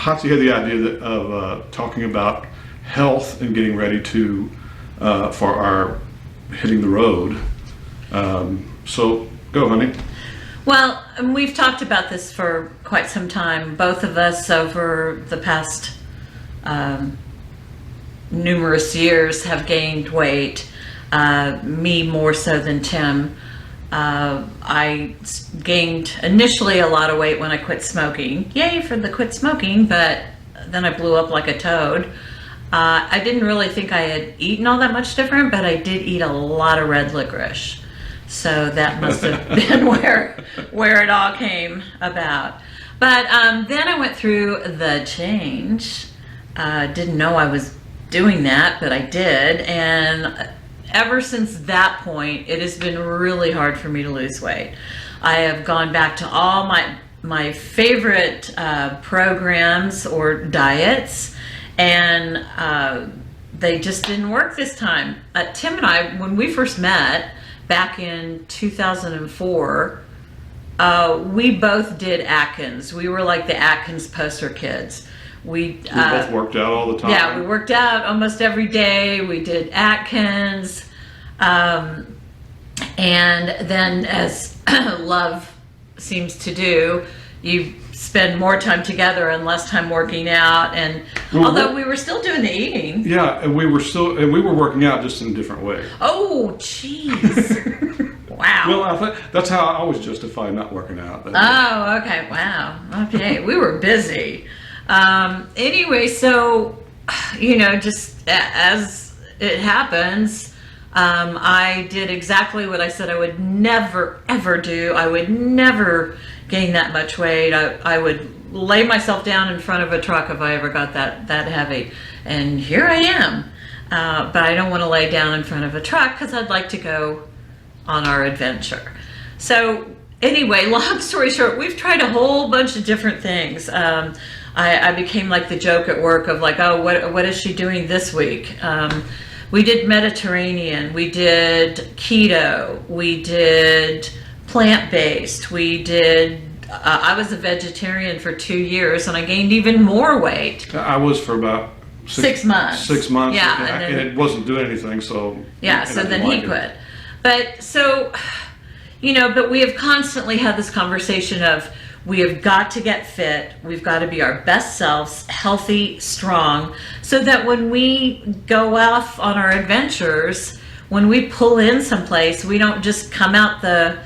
Hatsi had the idea of talking about health and getting ready to for our hitting the road. So go, honey. Well, we've talked about this for quite some time. Both of us over the past numerous years have gained weight. Me more so than Tim. I gained initially a lot of weight when I quit smoking. Yay for the quit smoking, but then I blew up like a toad. I didn't really think I had eaten all that much different, but I did eat a lot of red licorice. So that must have been where it all came about. But then I went through the change. Didn't know I was doing that, but I did. And ever since that point, it has been really hard for me to lose weight. I have gone back to all my favorite programs or diets, and they just didn't work this time. Tim and I, when we first met back in 2004, we both did Atkins. We were like the Atkins poster kids. We both worked out all the time. Yeah, we worked out almost every day. We did Atkins. And then, as love seems to do, you spend more time together and less time working out. And although we were still doing the eating. Yeah, and we were working out just in a different way. Oh, jeez. Wow. Well, I thought that's how I always justify not working out. Oh, okay. Wow. Okay. We were busy. Anyway, so, just as it happens, I did exactly what I said I would never, ever do. I would never gain that much weight. I would lay myself down in front of a truck if I ever got that heavy. And here I am. But I don't want to lay down in front of a truck because I'd like to go on our adventure. So anyway, long story short, we've tried a whole bunch of different things. I became like the joke at work of like, oh, what is she doing this week? We did Mediterranean, we did keto, we did plant-based, we did, I was a vegetarian for 2 years and I gained even more weight. I was for about 6 months. 6 months, yeah, and it wasn't doing anything, so. Yeah, so then he quit. But so, but we have constantly had this conversation of, we have got to get fit. We've got to be our best selves, healthy, strong, so that when we go off on our adventures, when we pull in someplace, we don't just come out the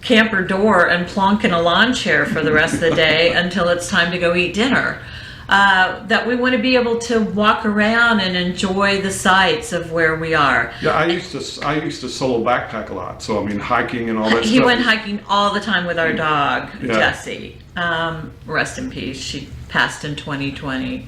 camper door and plonk in a lawn chair for the rest of the day until it's time to go eat dinner. That we want to be able to walk around and enjoy the sights of where we are. Yeah, I used to solo backpack a lot. So I mean, hiking and all that stuff. He went hiking all the time with our dog, Yeah. Jessie. Rest in peace. She passed in 2020.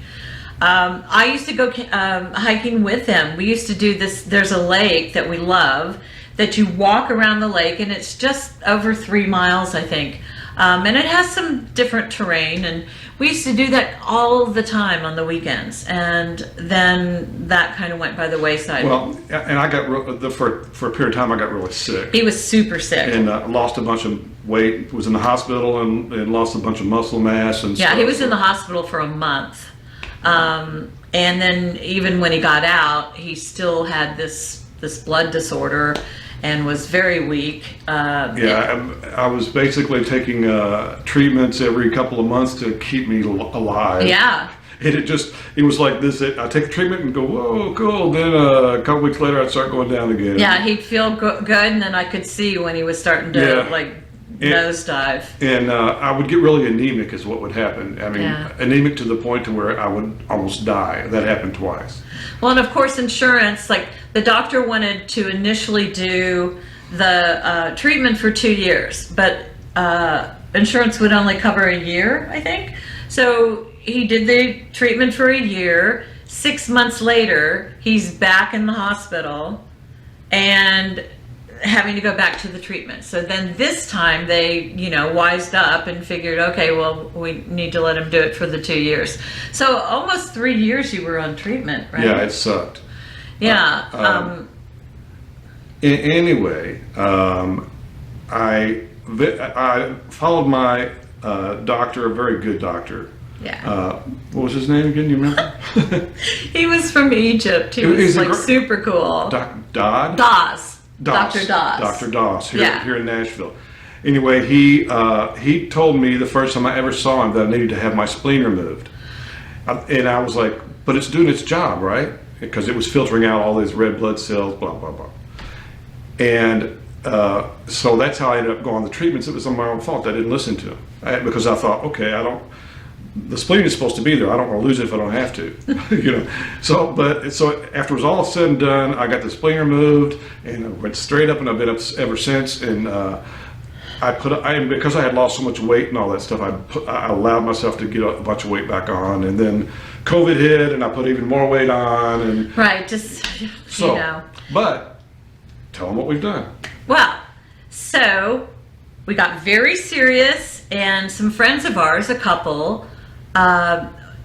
I used to go hiking with him. We used to do this. There's a lake that we love that you walk around the lake, and it's just over 3 miles, I think. And it has some different terrain, and we used to do that all the time on the weekends, and then that kind of went by the wayside. Well, and I got for a period of time I got really sick. He was super sick, and lost a bunch of weight. Was in the hospital and lost a bunch of muscle mass and yeah, stuff. he was in the hospital for a month, and then even when he got out, he still had this blood disorder and was very weak. I was basically taking treatments every couple of months to keep me alive. Yeah. And it was like this. I take a treatment and go, whoa, cool. Then a couple weeks later, I'd start going down again. Yeah, he'd feel good, and then I could see when he was starting to nosedive. And I would get really anemic is what would happen. I mean, anemic to the point to where I would almost die. That happened twice. Well, and of course, insurance, like the doctor wanted to initially do the treatment for 2 years, but insurance would only cover a year, I think. So he did the treatment for a year. 6 months later, he's back in the hospital and having to go back to the treatment. So then this time they, wised up and figured, okay, well, we need to let him do it for the 2 years. So almost 3 years you were on treatment, right? Yeah, it sucked. Yeah. Anyway, I followed my doctor, a very good doctor, Yeah. What was his name again? You remember? He was from Egypt. He He's was a like gr- super cool. Dodd? Dawes. Doss. Dr. Dawes. Dr. Doss here, Yeah. here in Nashville. Anyway, he told me the first time I ever saw him that I needed to have my spleen removed. And I was like, but it's doing its job, right? Because it was filtering out all these red blood cells, blah, blah, blah. And so that's how I ended up going on the treatments. It was on my own fault. I didn't listen to him because I thought, okay, the spleen is supposed to be there. I don't want to lose it if I don't have to, you know. So after it was all said and done, I got the spleen removed and I went straight up, and I've been up ever since. And because I had lost so much weight and all that stuff, I allowed myself to get a bunch of weight back on, and then COVID hit, and I put even more weight on, and Right, just, so. you know. But tell them what we've done. Well, so we got very serious, and some friends of ours, a couple,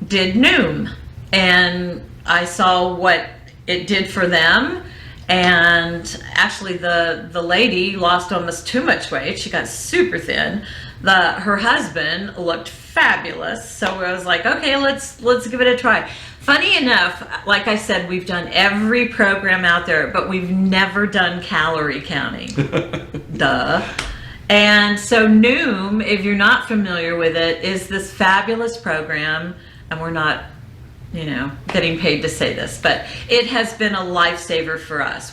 did Noom, and I saw what it did for them. And actually, the lady lost almost too much weight. She got super thin. Her husband looked fabulous. So I was like, okay, let's give it a try. Funny enough, like I said, we've done every program out there, but we've never done calorie counting. Duh. And so Noom, if you're not familiar with it, is this fabulous program, and we're not, you know, getting paid to say this, but it has been a lifesaver for us.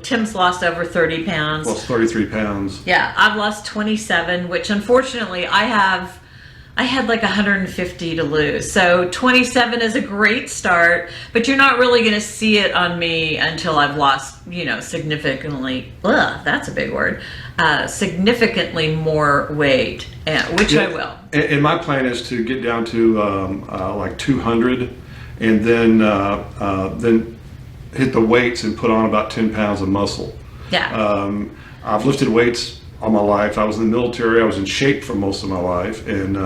Tim's lost over 30 pounds. Lost 33 pounds. Yeah, I've lost 27, which unfortunately I had like 150 to lose. So 27 is a great start, but you're not really going to see it on me until I've lost, you know, significantly, that's a big word, significantly more weight, which I will. And my plan is to get down to like 200, and then hit the weights and put on about 10 pounds of muscle. Yeah. I've lifted weights all my life. I was in the military. I was in shape for most of my life, and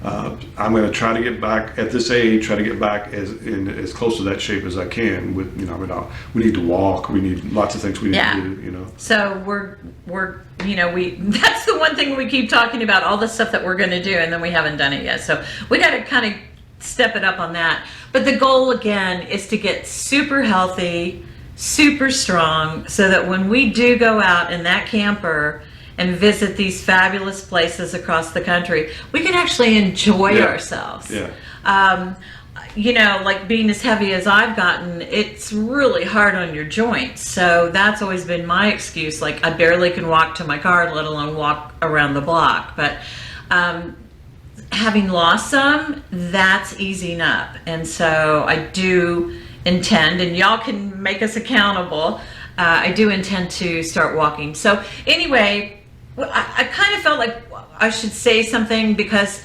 I'm going to try to get back at this age. Try to get back as close to that shape as I can. With, you know, we need to walk. We need lots of things we need to do. You know. So we're you know, that's the one thing we keep talking about, all the stuff that we're going to do, and then we haven't done it yet. So we got to kind of step it up on that. But the goal again is to get super healthy, super strong, so that when we do go out in that camper and visit these fabulous places across the country, we can actually enjoy ourselves. Yeah. You know, like being as heavy as I've gotten, it's really hard on your joints. So that's always been my excuse. Like, I barely can walk to my car, let alone walk around the block. But having lost some, that's easing up. And so I do intend, and y'all can make us accountable, I do intend to start walking. So anyway, I kind of felt like I should say something, because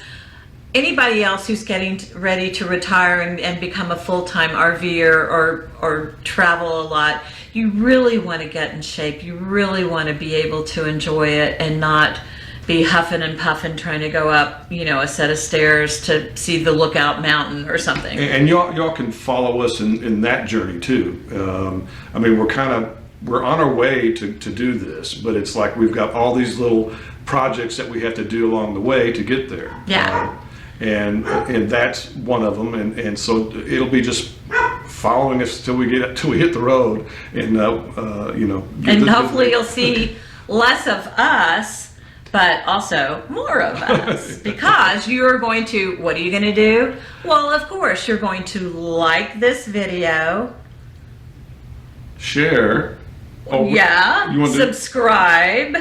anybody else who's getting ready to retire and become a full-time RVer or travel a lot, you really want to get in shape. You really want to be able to enjoy it and not be huffing and puffing trying to go up, you know, a set of stairs to see the Lookout Mountain or something. And y'all can follow us in that journey too. I mean, we're on our way to do this, but it's like we've got all these little projects that we have to do along the way to get there. Yeah. And that's one of them, and so it'll be just following us till we hit the road, and you know. And hopefully you'll see less of us, but also more of us, because you're going to. What are you going to do? Well, of course, you're going to like this video. Share. Oh, yeah. You want to subscribe.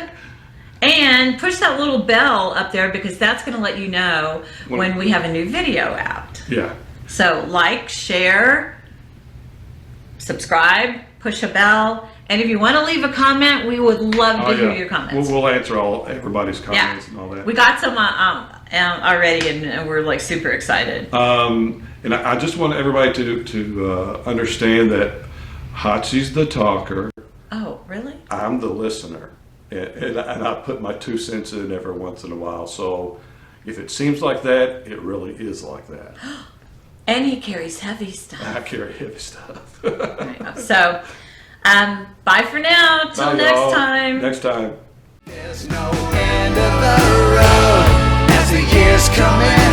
And push that little bell up there, because that's going to let you know when we have a new video out. Yeah. So like, share, subscribe, push a bell. And if you want to leave a comment, we would love to hear your comments. We'll answer everybody's comments and all that. We got some already, and we're like super excited. And I just want everybody to understand that Hachi's the talker. Oh, really? I'm the listener. And I put my 2 cents in every once in a while. So if it seems like that, it really is like that. And he carries heavy stuff. I carry heavy stuff. Right. So, bye for now. Till next time. Next time. There's no end of the road as the years come in.